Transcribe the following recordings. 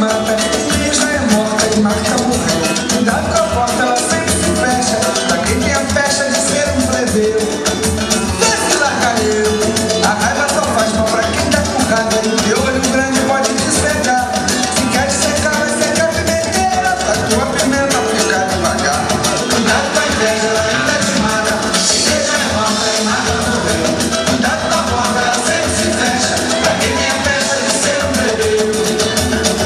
mata, e já é morta e Marta morreu. Cuidado com a porta, ela sempre se fecha, pra quem tem a pecha de ser um plebeu. Desce larga eu, a raiva só faz mal pra quem tá com raiva, e o teu olho grande pode te cegar. Se quer te secar, vai secar a pimenteira, pra tua pimenta ficar devagar. Cuidado com a inveja, ela ainda te mata, e já é morta e Marta morreu. Cuidado com a porta, ela sempre se fecha, pra quem tem a pecha de ser um plebeu.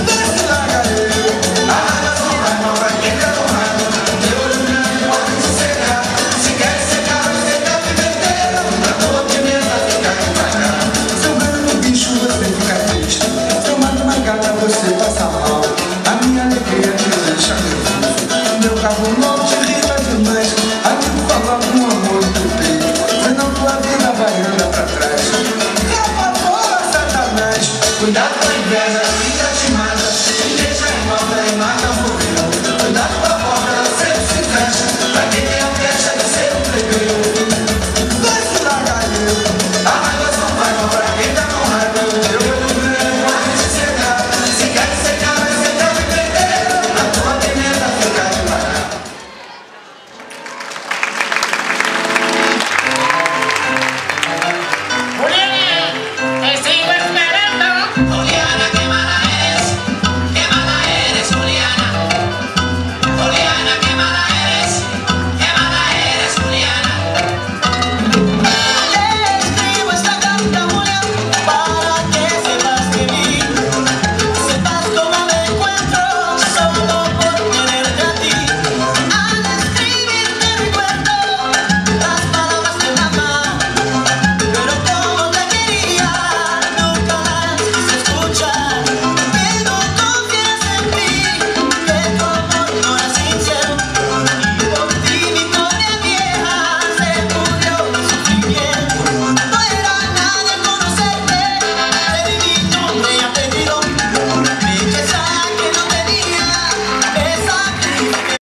Desce larga eu, a raiva só faz mal pra quem tá com raiva, o teu olho grande pode te cegar. Se quer te secar, vai secar a pimenteira, pra tua pimenta ficar devagar. Se eu ganho no bicho, você fica triste. Se eu mato uma gata, você passa mal. A minha alegria te deixa nervoso. Meu carro novo te irrita demais.